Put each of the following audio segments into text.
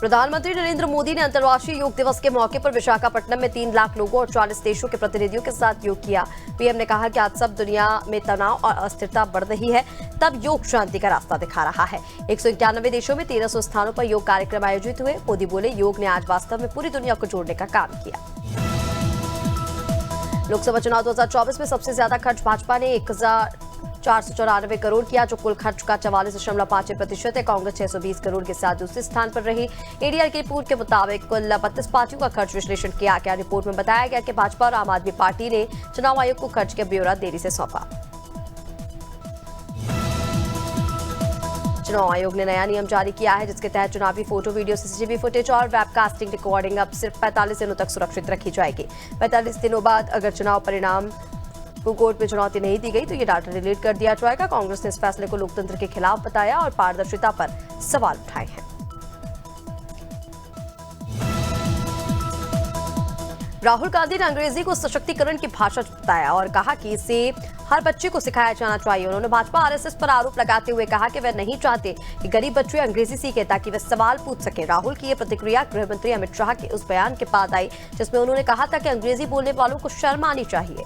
प्रधानमंत्री नरेंद्र मोदी ने अंतर्राष्ट्रीय योग दिवस के मौके पर विशाखापट्टनम में 3 लाख लोगों और 40 देशों के प्रतिनिधियों के साथ योग किया। पीएम ने कहा कि आज सब दुनिया में तनाव और अस्थिरता बढ़ रही है, तब योग शांति का रास्ता दिखा रहा है। 191 देशों में 1300 स्थानों पर योग कार्यक्रम आयोजित हुए। मोदी बोले, योग ने आज वास्तव में पूरी दुनिया को जोड़ने का काम किया। लोकसभा चुनाव 2024 में सबसे ज्यादा खर्च भाजपा ने 1494 करोड़ किया, जो कुल खर्च का 44.5% है। कांग्रेस 620 करोड़ के साथ दूसरे स्थान पर रही। एडीआर की रिपोर्ट के मुताबिक कुल 32 पार्टियों का खर्च विश्लेषण किया गया। रिपोर्ट में बताया गया कि भाजपा और आम आदमी पार्टी ने चुनाव आयोग को खर्च का ब्यौरा देरी से सौंपा। चुनाव आयोग ने नया नियम जारी किया है, जिसके तहत चुनावी फोटो, वीडियो, सीसीटीवी फुटेज और वेबकास्टिंग रिकॉर्डिंग अब सिर्फ 45 दिनों तक सुरक्षित रखी जाएगी। 45 दिनों बाद अगर चुनाव परिणाम को कोर्ट में चुनौती नहीं दी गई तो ये डाटा डिलीट कर दिया जाएगा। कांग्रेस ने इस फैसले को लोकतंत्र के खिलाफ बताया और पारदर्शिता पर सवाल उठाए हैं। राहुल गांधी ने अंग्रेजी को सशक्तिकरण की भाषा बताया और कहा कि इसे हर बच्चे को सिखाया जाना चाहिए। उन्होंने भाजपा आरएसएस पर आरोप लगाते हुए कहा कि वे नहीं चाहते कि गरीब बच्चे अंग्रेजी सीखें ताकि वे सवाल पूछ सकें। राहुल की ये प्रतिक्रिया गृह मंत्री अमित शाह के उस बयान के बाद आई जिसमें उन्होंने कहा था कि अंग्रेजी बोलने वालों को शर्म आनी चाहिए।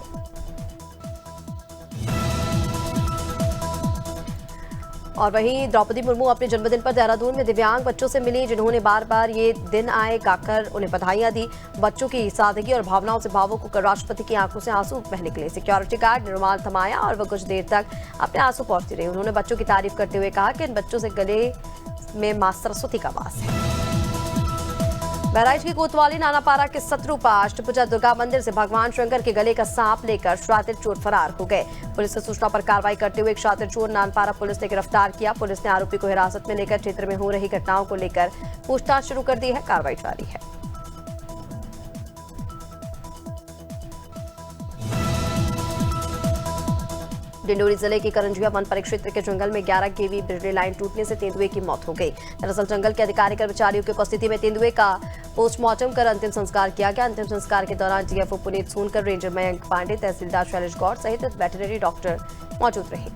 और वहीं द्रौपदी मुर्मू अपने जन्मदिन पर देहरादून में दिव्यांग बच्चों से मिली, जिन्होंने बार बार ये दिन आए गाकर उन्हें बधाइयां दी। बच्चों की सादगी और भावनाओं से भावुक होकर राष्ट्रपति की आंखों से आंसू बह निकले। सिक्योरिटी गार्ड ने रुमाल थमाया और वह कुछ देर तक अपने आंसू पोंछती रही। उन्होंने बच्चों की तारीफ करते हुए कहा कि इन बच्चों से गले में मां सरस्वती का वास है। बहराइच की कोतवाली नानापारा के सतरूपा अष्टभुजा दुर्गा मंदिर से भगवान शंकर के गले का सांप लेकर शातिर चोर फरार हो गए। पुलिस की सूचना पर कार्रवाई करते हुए एक शातिर चोर नानापारा पुलिस ने गिरफ्तार किया। पुलिस ने आरोपी को हिरासत में लेकर क्षेत्र में हो रही घटनाओं को लेकर पूछताछ शुरू कर दी है। कार्रवाई जारी है। डिंडोरी जिले के करंजिया वन परिक्षेत्र के जंगल में 11 केवी बिजली लाइन टूटने से तेंदुए की मौत हो गई। दरअसल जंगल के अधिकारी कर्मचारियों की उपस्थिति में तेंदुए का पोस्टमार्टम कर अंतिम संस्कार किया गया। अंतिम संस्कार के दौरान डीएफओ पुनीत सोनकर, रेंजर मयंक पांडे, तहसीलदार शैलेश गौड़ सहित वेटरनरी डॉक्टर मौजूद रहे।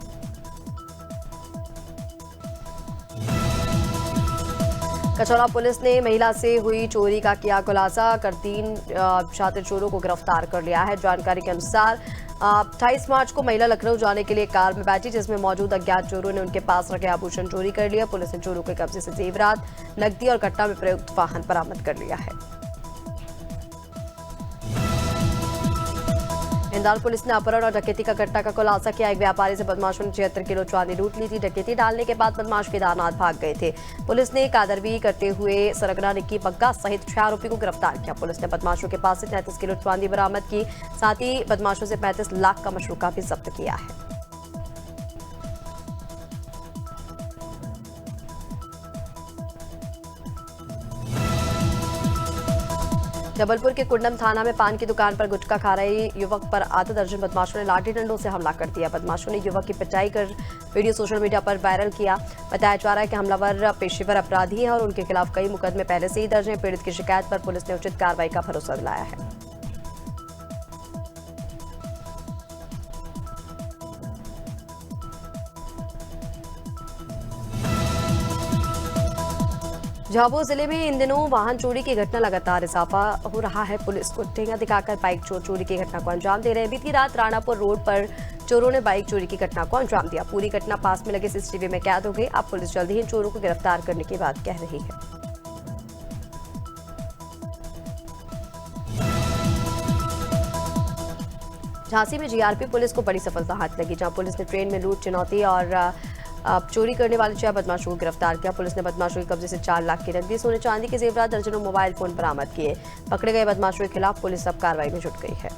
कचौरा पुलिस ने महिला से हुई चोरी का किया खुलासा कर 3 शातिर चोरों को गिरफ्तार कर लिया है। जानकारी के अनुसार 28 मार्च को महिला लखनऊ जाने के लिए कार में बैठी, जिसमें मौजूद अज्ञात चोरों ने उनके पास रखे आभूषण चोरी कर लिया। पुलिस ने चोरों के कब्जे से जेवरात, नकदी और घटना में प्रयुक्त वाहन बरामद कर लिया है। इंदौर पुलिस ने अपहरण और डकैती का घटना का खुलासा किया। एक व्यापारी से बदमाशों ने 76 किलो चांदी लूट ली थी। डकैती डालने के बाद बदमाश केदारनाथ भाग गए थे। पुलिस ने कादरवी करते हुए सरगना निक्की बग्गा सहित 6 आरोपी को गिरफ्तार किया। पुलिस ने बदमाशों के पास से 33 किलो चांदी बरामद की। साथ ही बदमाशों से 35 लाख का मशरूका भी जब्त किया है। जबलपुर के कुंडम थाना में पान की दुकान पर गुटखा खा रहे युवक पर आधा दर्जन बदमाशों ने लाठी डंडों से हमला कर दिया। बदमाशों ने युवक की पिटाई कर वीडियो सोशल मीडिया पर वायरल किया। बताया जा रहा है कि हमलावर पेशेवर अपराधी हैं और उनके खिलाफ कई मुकदमे पहले से ही दर्ज हैं। पीड़ित की शिकायत पर पुलिस ने उचित कार्रवाई का भरोसा दिलाया है। झाबुआ जिले में इन दिनों वाहन चोरी की घटना लगातार इजाफा हो रहा है। पुलिस को ठेंगा दिखाकर बाइक चोर चोरी की घटना को अंजाम दे रहे हैं। बीती रात राणापुर रोड पर चोरों ने बाइक चोरी की घटना को अंजाम दिया। पूरी घटना पास में लगे सीसीटीवी में कैद हो गई। अब पुलिस जल्द ही इन चोरों को गिरफ्तार करने की बात कह रही है। झांसी में जीआरपी पुलिस को बड़ी सफलता हाथ लगी, जहां पुलिस ने ट्रेन में लूट, चुनौती और चोरी करने वाले 6 बदमाशों को गिरफ्तार किया। पुलिस ने बदमाशों के कब्जे से 4 लाख की नकदी, सोने चांदी के जेवरात, दर्जनों मोबाइल फोन बरामद किए। पकड़े गए बदमाशों के खिलाफ पुलिस अब कार्रवाई में जुट गई है।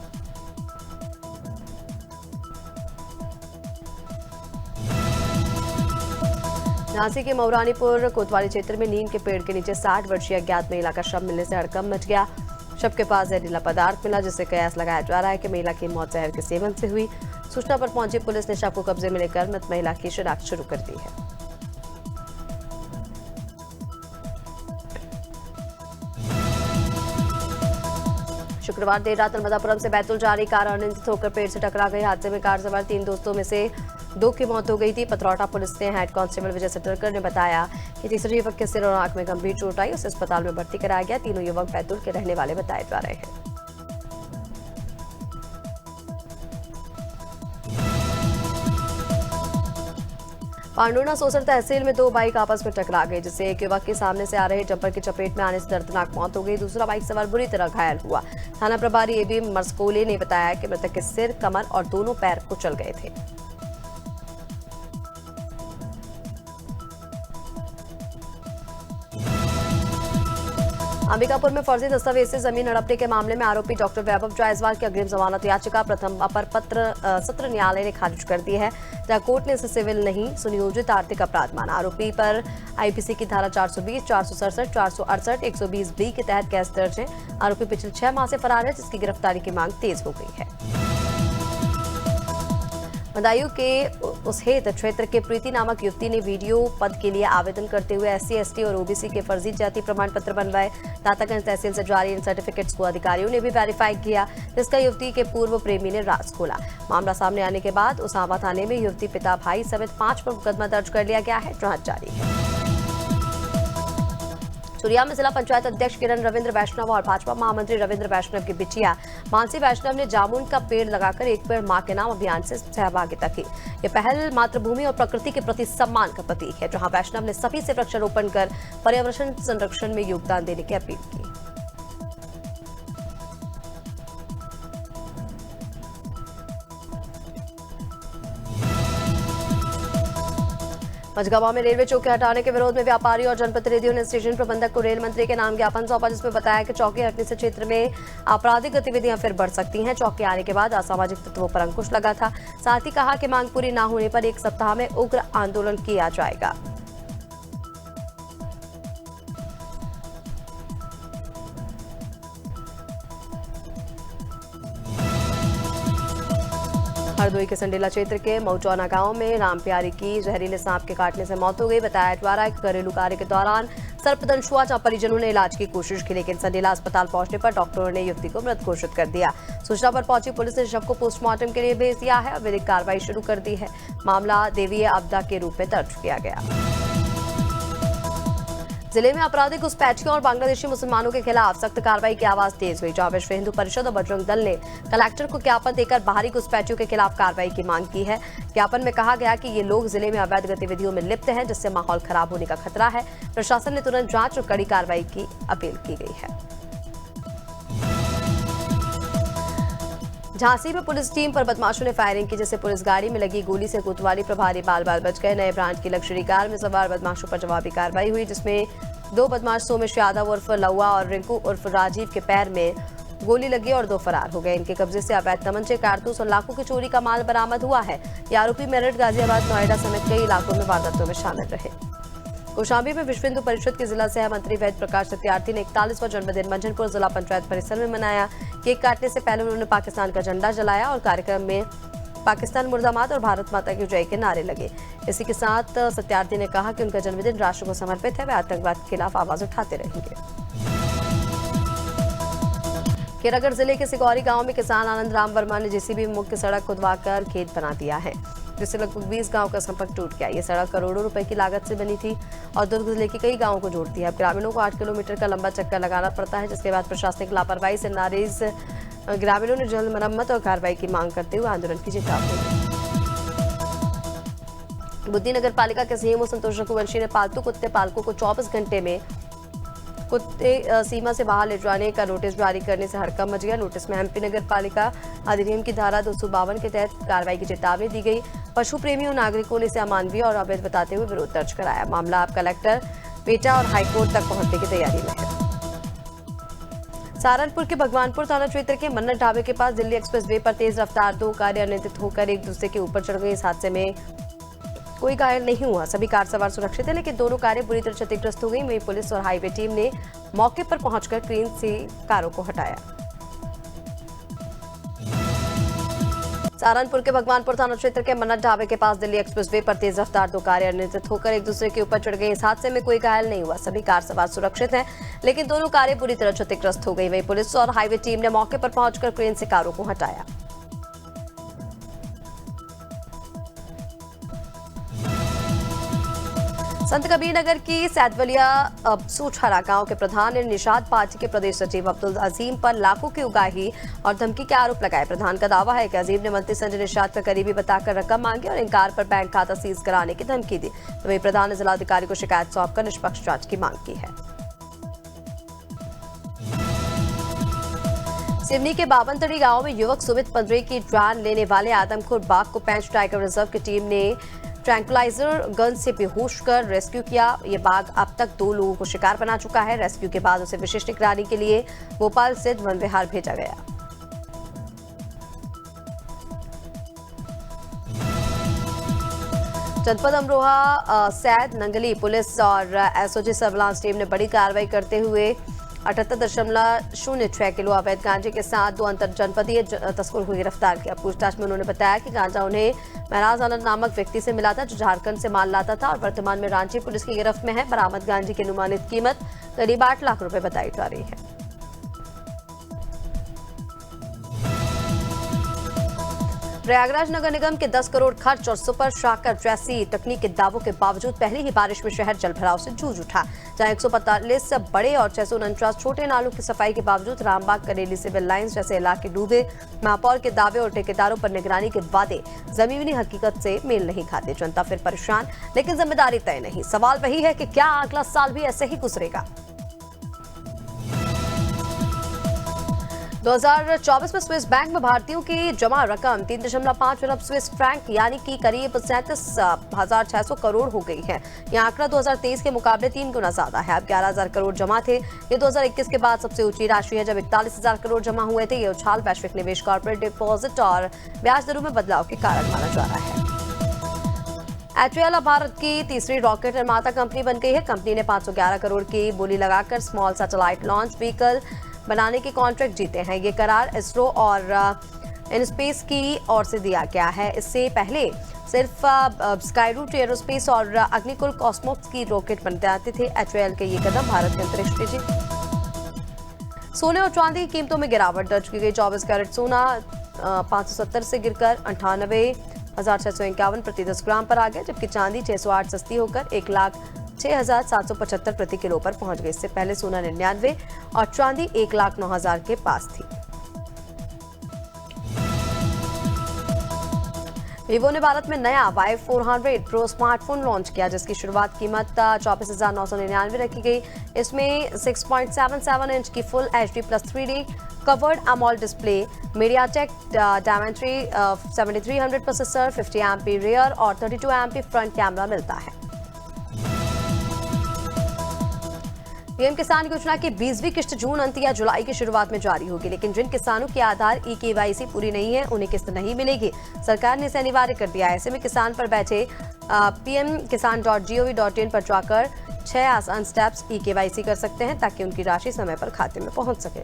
झांसी के मऊरानीपुर कोतवाली क्षेत्र में नीम के पेड़ के नीचे 60 वर्षीय अज्ञात महिला का शव मिलने से हड़कंप मच गया। शव के पास जहरीला पदार्थ मिला, जिससे कयास लगाया जा रहा है कि महिला की मौत जहर के सेवन से हुई। सूचना पर पहुंची पुलिस ने शव को कब्जे में लेकर मृत महिला की शिनाख्त शुरू कर दी है। शुक्रवार देर रात नर्मदापुरम से बैतूल जा रही कार अनियंत्रित होकर पेड़ से टकरा गई। हादसे में कार सवार 3 दोस्तों में से 2 की मौत हो गई थी। पथरौटा पुलिस ने हेड कांस्टेबल विजय सटरकर ने बताया कि तीसरे युवक के सिर और आंख में गंभीर चोट आई, उसे अस्पताल में भर्ती कराया गया। तीनों युवक बैतूल के रहने वाले बताए जा रहे हैं। पांडुर्णा सोसर तहसील में 2 बाइक आपस में टकरा गई, जिससे एक युवक के सामने से आ रहे डंपर की चपेट में आने से दर्दनाक मौत हो गई। दूसरा बाइक सवार बुरी तरह घायल हुआ। थाना प्रभारी एबी मरस्कोले ने बताया कि मृतक के सिर, कमर और दोनों पैर कुचल गए थे। अंबिकापुर में फर्जी दस्तावेज से जमीन हड़पने के मामले में आरोपी डॉक्टर वैभव जायसवाल की अग्रिम जमानत याचिका प्रथम अपर सत्र न्यायालय ने खारिज कर दी है, जहां कोर्ट ने इसे सिविल नहीं सुनियोजित आर्थिक अपराध माना। आरोपी पर आईपीसी की धारा 420, 467, 468, 120B के तहत केस दर्ज है। आरोपी पिछले 6 माह से फरार है, जिसकी गिरफ्तारी की मांग तेज हो गई है। बदायूं के उसहेत क्षेत्र के प्रीति नामक युवती ने वीडियो पद के लिए आवेदन करते हुए SC, ST और OBC के फर्जी जाति प्रमाण पत्र बनवाए। दातागंज तहसील से जारी इन सर्टिफिकेट्स को अधिकारियों ने भी वेरीफाई किया, जिसका युवती के पूर्व प्रेमी ने राज खोला। मामला सामने आने के बाद उसामा थाने में युवती, पिता, भाई समेत 5 पर मुकदमा दर्ज कर लिया गया है। जांच जारी है। चुरिया में जिला पंचायत अध्यक्ष किरण रविंद्र वैष्णव और भाजपा महामंत्री रविंद्र वैष्णव की बिटिया मानसी वैष्णव ने जामुन का पेड़ लगाकर एक पेड़ मां के नाम अभियान से सहभागिता की। ये पहल मातृभूमि और प्रकृति के प्रति सम्मान का प्रतीक है, जहां वैष्णव ने सभी से वृक्षारोपण कर पर्यावरण संरक्षण में योगदान देने की अपील की। मझगांव में रेलवे चौकी हटाने के विरोध में व्यापारी और जनप्रतिनिधियों ने स्टेशन प्रबंधक को रेल मंत्री के नाम ज्ञापन सौंपा, जिसमें बताया कि चौकी हटने से क्षेत्र में आपराधिक गतिविधियां फिर बढ़ सकती हैं। चौकी आने के बाद असामाजिक तत्वों पर अंकुश लगा था। साथ ही कहा कि मांग पूरी न होने पर 1 सप्ताह में उग्र आंदोलन किया जाएगा। हरदोई के संडेला क्षेत्र के मऊचौना गांव में राम प्यारी की जहरीले सांप के काटने से मौत हो गई। बताया जा रहा है कि घरेलू कार्य के दौरान सर्पदंश हुआ, जहां परिजनों ने इलाज की कोशिश की, लेकिन संडेला अस्पताल पहुंचने पर डॉक्टरों ने युवती को मृत घोषित कर दिया। सूचना पर पहुंची पुलिस ने शव को पोस्टमार्टम के लिए भेज दिया है और विधिक कार्रवाई शुरू कर दी है। मामला देवीय आपदा के रूप में दर्ज किया गया। जिले में आपराधिक घुसपैठियों और बांग्लादेशी मुसलमानों के खिलाफ सख्त कार्रवाई की आवाज तेज हुई, जहां विश्व हिंदू परिषद और बजरंग दल ने कलेक्टर को ज्ञापन देकर बाहरी घुसपैठियों के खिलाफ कार्रवाई की मांग की है। ज्ञापन में कहा गया कि ये लोग जिले में अवैध गतिविधियों में लिप्त हैं, जिससे माहौल खराब होने का खतरा है। प्रशासन ने तुरंत जांच और कड़ी कार्रवाई की अपील की गई है। झांसी में पुलिस टीम पर बदमाशों ने फायरिंग की, जिससे पुलिस गाड़ी में लगी गोली से कोतवाली प्रभारी बाल बाल बच गए। नए ब्रांच की लग्जरी कार में सवार बदमाशों पर जवाबी कार्रवाई हुई, जिसमें 2 बदमाश सोमेश यादव उर्फ लौआ और रिंकू उर्फ राजीव के पैर में गोली लगी और 2 फरार हो गए। इनके कब्जे से अवैध तमंचे, कारतूस और लाखों की चोरी का माल बरामद हुआ है। ये आरोपी मेरठ, गाजियाबाद, नोएडा समेत कई इलाकों में वारदातों में शामिल रहे। कौशाम्बी में विश्व हिंदू परिषद के जिला सह मंत्री वैद्य प्रकाश सत्यार्थी ने 41वां जन्मदिन मंझनपुर जिला पंचायत परिसर में मनाया। केक काटने से पहले उन्होंने पाकिस्तान का झंडा जलाया और कार्यक्रम में पाकिस्तान मुर्दाबाद और भारत माता की जय के नारे लगे। इसी के साथ सत्यार्थी ने कहा कि उनका जन्मदिन राष्ट्र को समर्पित है, वे आतंकवाद के खिलाफ आवाज उठाते रहेंगे। केरागढ़ जिले के सिकौरी गांव में किसान आनंद राम वर्मा ने JCB में मुख्य सड़क खुदवाकर खेत बना दिया है, जिससे लगभग 20 गांव का संपर्क टूट गया। ये सड़क करोड़ों रुपए की लागत से बनी थी और दुर्ग जिले के कई गांवों को जोड़ती है। अब ग्रामीणों को 8 किलोमीटर का लंबा चक्कर लगाना पड़ता है, जिसके बाद प्रशासनिक लापरवाही से नाराज ग्रामीणों ने जल्द मरम्मत और कार्रवाई की मांग करते हुए आंदोलन की चेतावनी दी। बुद्धि नगर पालिका के CMO संतोष रघुवंशी ने पालतू कुत्ते पालकों को 24 घंटे में कुत्ते सीमा से बाहर ले जाने का नोटिस जारी करने से हड़कंप मच गया। नोटिस में MP नगर पालिका अधिनियम की धारा 252 के तहत कार्रवाई की चेतावनी दी गई। पशु प्रेमियों नागरिकों ने इसे अमानवीय और अवैध बताते हुए विरोध दर्ज कराया। मामला अब कलेक्टर, पेटा और हाईकोर्ट तक पहुंचने की तैयारी में है। सहारनपुर के भगवानपुर थाना क्षेत्र के मन्नत ढाबे के पास दिल्ली एक्सप्रेस वे पर तेज रफ्तार 2 कारें अनियंत्रित होकर एक दूसरे के ऊपर चढ़ गई। इस हादसे में कोई घायल नहीं हुआ, सभी कार सवार सुरक्षित है, लेकिन दोनों कारें बुरी तरह क्षतिग्रस्त हो गई। वहीं पुलिस और हाईवे टीम ने मौके पर पहुंचकर क्रेन से कारों को हटाया। सहारनपुर के भगवानपुर थाना क्षेत्र के मन्नत ढाबे के पास दिल्ली एक्सप्रेस वे पर तेज रफ्तार 2 कारें अनियंत्रित होकर एक दूसरे के ऊपर चढ़ गई। इस हादसे में कोई घायल नहीं हुआ, सभी कार सवार सुरक्षित हैं, लेकिन दोनों कारें बुरी तरह क्षतिग्रस्त हो गई। वहीं पुलिस और हाईवे टीम ने मौके पर पहुंचकर क्रेन से कारों को हटाया। संत कबीर नगर की सैदवलिया सूछारा गांव के प्रधान ने निषाद पार्टी के प्रदेश सचिव अब्दुल अजीम पर लाखों की उगाही और धमकी के आरोप लगाए। प्रधान का दावा है कि अजीम ने मंत्री संजय निषाद का करीबी बताकर रकम मांगी और इनकार पर बैंक खाता सीज कराने की धमकी दी। तो वही प्रधान ने जिलाधिकारी को शिकायत सौंपकर निष्पक्ष जांच की मांग की है। सिवनी के बाबनतड़ी गांव में युवक सुमित पंद्रे की जान लेने वाले आदमखोर बाघ को पेंच टाइगर रिजर्व की टीम ने ट्रैंकुलाइजर गन से बेहोश कर रेस्क्यू किया। ये बाघ अब तक 2 लोगों को शिकार बना चुका है। रेस्क्यू के बाद उसे विशिष्ट निगरानी के लिए भोपाल स्थित वन विहार भेजा गया। जनपद अमरोहा सैद नंगली पुलिस और एसओजी सर्विलांस टीम ने बड़ी कार्रवाई करते हुए 78.06 किलो अवैध गांजे के साथ 2 अंतर जनपदीय तस्करों को गिरफ्तार किया। पूछताछ में उन्होंने बताया कि गांजा उन्हें महराज आनंद नामक व्यक्ति से मिला था, जो झारखंड से माल लाता था और वर्तमान में रांची पुलिस की गिरफ्त में है। बरामद गांजे की अनुमानित कीमत करीब 8 लाख रुपए बताई जा रही है। प्रयागराज नगर निगम के 10 करोड़ खर्च और सुपर शाकर जैसी तकनीक के दावों के बावजूद पहली ही बारिश में शहर जलभराव से जूझ उठा। जहां 145 बड़े और 649 छोटे नालों की सफाई के बावजूद रामबाग करेली सिविल लाइंस जैसे इलाके डूबे। महापौर के दावे और ठेकेदारों पर निगरानी के वादे जमीनी हकीकत से मेल नहीं खाते। जनता फिर परेशान, लेकिन जिम्मेदारी तय नहीं। सवाल वही है कि क्या अगला साल भी ऐसे ही गुजरेगा। 2024 में स्विस बैंक में भारतीयों की जमा रकम 3.5 अरब स्विस फ्रैंक यानी कि करीब 37,600 करोड़ हो गई है। यह आंकड़ा 2023 के मुकाबले 3 गुना ज्यादा है। अब 11,000 करोड़ जमा थे। ये 2021 के बाद सबसे ऊंची राशि है, जब 41,000 करोड़ जमा हुए थे। ये उछाल वैश्विक निवेश, कॉर्पोरेट डिपॉजिट और ब्याज दरों में बदलाव के कारण माना जा रहा है। एचएएल अब भारत की तीसरी रॉकेट निर्माता कंपनी बन गई है। कंपनी ने 511 करोड़ की बोली लगाकर स्मॉल सैटेलाइट लॉन्च व्हीकल बनाने के कॉन्ट्रैक्ट जीते हैं। ये करार इसरो और इनस्पेस की ओर से दिया गया है। इससे पहले सिर्फ स्काईरूट एरोस्पेस और अग्निकुल कॉस्मोस की रॉकेट बनाते थे। एचएएल के ये कदम भारत के अंतरिक्ष के सोने और चांदी की कीमतों में गिरावट दर्ज की गई। 24 कैरेट सोना 570 से गिरकर 98,651 प्रति 10 ग्राम पर आ गया, जबकि चांदी 608 सस्ती होकर 1,06,775 प्रति किलो पर पहुंच गई। इससे पहले सोना 99 और चांदी 1,09,000 के पास थी। वीवो ने भारत में नया Y400 प्रो स्मार्टफोन लॉन्च किया, जिसकी शुरुआत कीमत 24,999 रखी गई। इसमें 6.77 इंच की full HD plus 3D curved AMOLED display, MediaTek Dimensity 7300 processor, 50 MP rear और 32 एमपी फ्रंट कैमरा मिलता है। पीएम किसान योजना की 20वीं किस्त जून अंत या जुलाई की शुरुआत में जारी होगी, लेकिन जिन किसानों की आधार KYC पूरी नहीं है, उन्हें किस्त नहीं मिलेगी। सरकार ने इसे अनिवार्य कर दिया है। ऐसे में किसान पर बैठे pmkisan.gov.in पर जाकर 6 आसान स्टेप्स KYC कर सकते हैं, ताकि उनकी राशि समय पर खाते में पहुंच सके।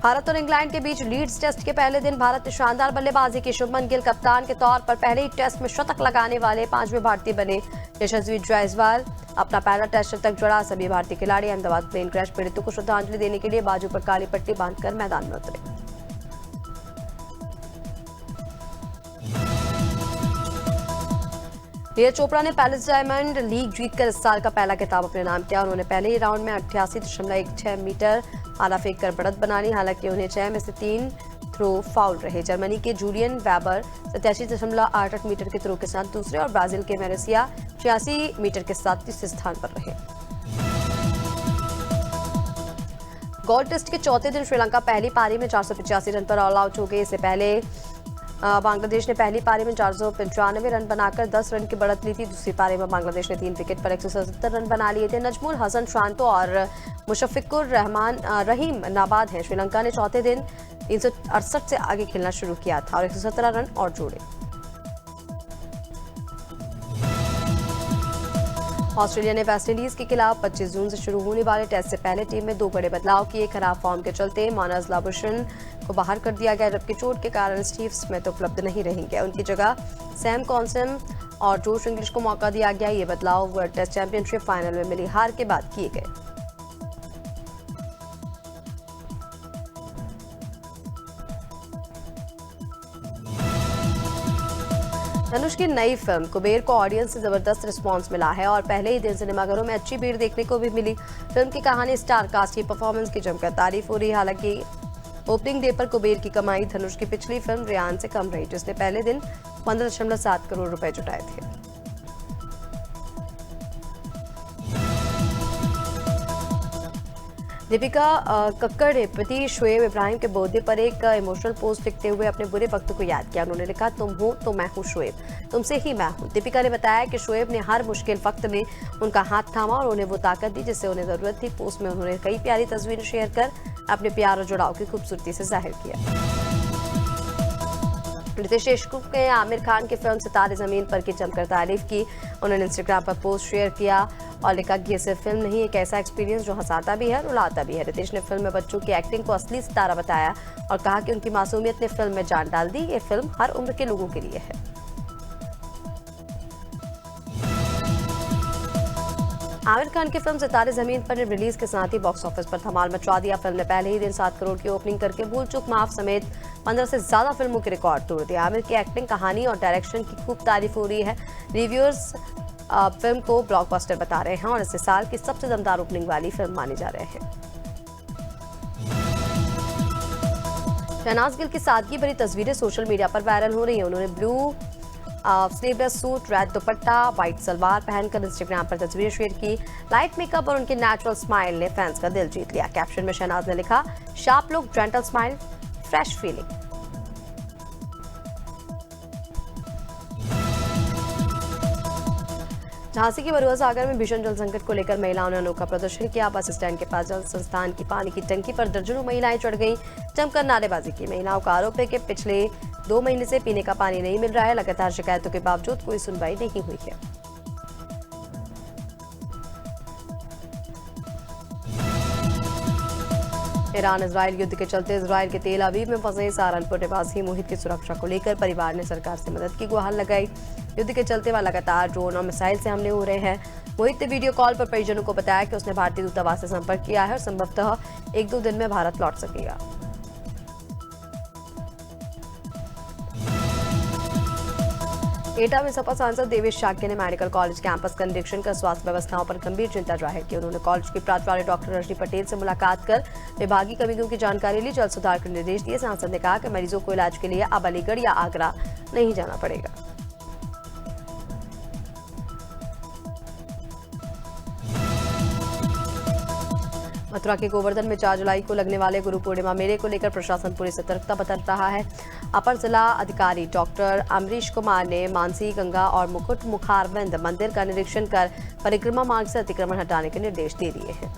भारत और इंग्लैंड के बीच लीड्स टेस्ट के पहले दिन भारत ने शानदार बल्लेबाजी की। शुभमन गिल कप्तान के तौर पर पहले ही टेस्ट में शतक लगाने वाले 5वें भारतीय बने। यशस्वी जायसवाल अपना पहला टेस्ट शतक जड़ा। सभी भारतीय खिलाड़ी अहमदाबाद प्लेन क्रैश पीड़ितों को श्रद्धांजलि देने के लिए बाजू पर काली पट्टी बांधकर मैदान में उतरे। नीरज चोपड़ा ने पैलेस डायमंड लीग जीतकर इस साल का पहला खिताब अपने नाम किया। उन्होंने पहले ही राउंड में 88.16 मीटर आला फेंक कर बढ़त बना ली। हालांकि उन्हें 6 में से 3 थ्रो फाउल रहे। जर्मनी के जूलियन वेबर 87.88 मीटर के थ्रो के साथ दूसरे और ब्राजील के मेरेसिया 86 मीटर के साथ तीसरे स्थान पर रहे। गोल्ड टेस्ट के चौथे दिन श्रीलंका पहली पारी में 485 रन पर ऑल आउट हो गई। इससे पहले बांग्लादेश ने पहली पारी में 495 रन बनाकर 10 रन की बढ़त ली थी। दूसरी पारी में बांग्लादेश ने 3 विकेट पर 177 रन बना लिए थे। नजमुल हसन शांतो और मुशफिकुर रहमान रहीम नाबाद हैं। श्रीलंका ने चौथे दिन 368 से आगे खेलना शुरू किया था और 117 रन और जोड़े। ऑस्ट्रेलिया ने वेस्टइंडीज के खिलाफ 25 जून से शुरू होने वाले टेस्ट से पहले टीम में 2 बड़े बदलाव किए। खराब फॉर्म के चलते मानस लाबुशन को बाहर कर दिया गया, जबकि चोट के कारण स्टीव स्मिथ उपलब्ध नहीं रहेंगे। उनकी जगह सैम कॉन्सम और जोश इंग्लिश को मौका दिया गया। ये बदलाव वर्ल्ड टेस्ट चैंपियनशिप फाइनल में मिली हार के बाद किए गए। धनुष की नई फिल्म कुबेर को ऑडियंस से जबरदस्त रिस्पांस मिला है और पहले ही दिन सिनेमाघरों में अच्छी भीड़ देखने को भी मिली। फिल्म की कहानी, स्टार कास्ट की परफॉर्मेंस की जमकर तारीफ हो रही है। हालांकि ओपनिंग डे पर कुबेर की कमाई धनुष की पिछली फिल्म रेयान से कम रही, जिसने पहले दिन 15.7 करोड़ रुपए जुटाए थे। दीपिका कक्कड़ ने पति शोएब इब्राहिम के बर्थडे पर एक इमोशनल पोस्ट लिखते हुए अपने बुरे वक्त को याद किया। उन्होंने लिखा, तुम हो तो मैं हूं शोएब, तुमसे ही मैं हूं। दीपिका ने बताया कि शोएब ने हर मुश्किल वक्त में उनका हाथ थामा और उन्हें वो ताकत दी जिससे उन्हें जरूरत थी। पोस्ट में उन्होंने कई प्यारी तस्वीरें शेयर कर अपने प्यार और जुड़ाव की खूबसूरती से जाहिर किया। रितेश देशमुख ने आमिर खान की फिल्म सितारे जमीन पर की जमकर तारीफ की। उन्होंने इंस्टाग्राम पर पोस्ट शेयर किया और लिखा कि ये सिर्फ फिल्म नहीं, एक ऐसा एक्सपीरियंस जो हंसाता भी है, रुलाता भी है। रितेश ने फिल्म में बच्चों की एक्टिंग को असली सितारा बताया और कहा कि उनकी मासूमियत ने फिल्म में जान डाल दी। ये फिल्म हर उम्र के लोगों के लिए है। आमिर खान की फिल्म सितारे जमीन पर रिलीज के साथ ही बॉक्स ऑफिस पर धमाल मचा दिया। फिल्म ने पहले ही दिन 7 करोड़ की ओपनिंग करके भूल चूक माफ समेत 15 से ज्यादा फिल्मों के रिकॉर्ड तोड़ दिए। आमिर की एक्टिंग, कहानी और डायरेक्शन की खूब तारीफ हो रही है। रिव्यूअर्स फिल्म को ब्लॉकबस्टर बता रहे हैं और इसे साल की सबसे दमदार ओपनिंग वाली फिल्म मानी जा रही है। शहनाज गिल की सादगी भरी तस्वीरें सोशल मीडिया पर वायरल हो रही है। उन्होंने ब्लू स्लीवलेस सूट, रेड दुपट्टा, व्हाइट सलवार पहनकर इंस्टाग्राम पर तस्वीरें शेयर की। लाइट मेकअप और उनके नेचुरल स्माइल ने फैंस का दिल जीत लिया। कैप्शन में शहनाज ने लिखा, sharp look, gentle smile, fresh feeling. Jhansi के बरुआ सागर में भीषण जल संकट को लेकर महिलाओं ने अनोखा प्रदर्शन किया। बस स्टैंड के पास जल संस्थान की पानी की टंकी पर दर्जनों महिलाएं चढ़ गईं, जमकर नारेबाजी की। महिलाओं का आरोप है कि पिछले 2 महीने से पीने का पानी नहीं मिल रहा है। लगातार शिकायतों के बावजूद कोई सुनवाई नहीं हुई है। ईरान इजरायल युद्ध के चलते इजरायल के तेल अवीव में फंसे सहारनपुर निवासी मोहित की सुरक्षा को लेकर परिवार ने सरकार से मदद की गुहार लगाई। युद्ध के चलते वहां लगातार ड्रोन और मिसाइल से हमले हो रहे हैं। मोहित ने वीडियो कॉल पर परिजनों को बताया कि उसने भारतीय दूतावास से संपर्क किया है और संभवतः 1-2 दिन में भारत लौट सकेगा। एटा में सपा सांसद देवेश शाक्य ने मेडिकल कॉलेज कैंपस का निरीक्षण कर स्वास्थ्य व्यवस्थाओं पर गंभीर चिंता जाहिर की। उन्होंने कॉलेज की प्राचार्य डॉक्टर रजनी पटेल से मुलाकात कर विभागीय कमियों की जानकारी ली, जल्द सुधार के निर्देश दिए। सांसद ने कहा कि मरीजों को इलाज के लिए अब अलीगढ़ या आगरा नहीं जाना पड़ेगा। मथुरा के गोवर्धन में 4 जुलाई को लगने वाले गुरु पूर्णिमा मेले को लेकर प्रशासन पूरी सतर्कता बरत रहा है। अपर जिला अधिकारी डॉक्टर अमरीश कुमार ने मानसी, गंगा और मुकुट मुखारविंद मंदिर का निरीक्षण कर परिक्रमा मार्ग से अतिक्रमण हटाने के निर्देश दे दिए हैं।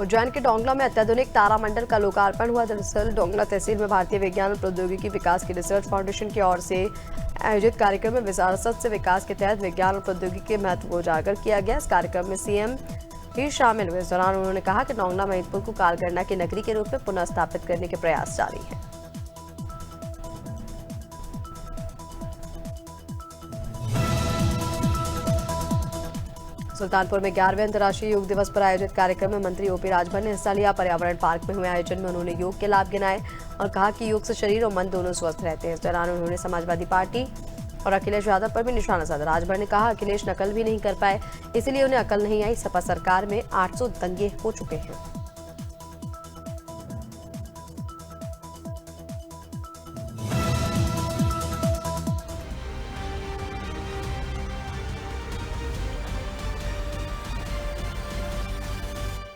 उज्जैन के डोंगला में अत्याधुनिक तारामंडल का लोकार्पण हुआ। दरअसल डोंगला तहसील में भारतीय विज्ञान और प्रौद्योगिकी विकास की रिसर्च फाउंडेशन की ओर से आयोजित कार्यक्रम में विरासत से विकास के तहत विज्ञान और प्रौद्योगिकी के महत्व को उजागर किया गया। इस कार्यक्रम में सीएम भी शामिल हुए। इस दौरान उन्होंने कहा कि डोंगला महिदपुर को कालगणना की नगरी के रूप में पुनः स्थापित करने के प्रयास जारी हैं। सुल्तानपुर में 11वें अंतर्राष्ट्रीय योग दिवस पर आयोजित कार्यक्रम में मंत्री ओपी राजभर ने हिस्सा लिया। पर्यावरण पार्क में हुए आयोजन में उन्होंने योग के लाभ गिनाए और कहा कि योग से शरीर और मन दोनों स्वस्थ रहते हैं। इस दौरान उन्होंने समाजवादी पार्टी और अखिलेश यादव पर भी निशाना साधा। राजभर ने कहा, अखिलेश नकल भी नहीं कर पाए, इसलिए उन्हें अकल नहीं आई। सपा सरकार में 800 दंगे हो चुके हैं।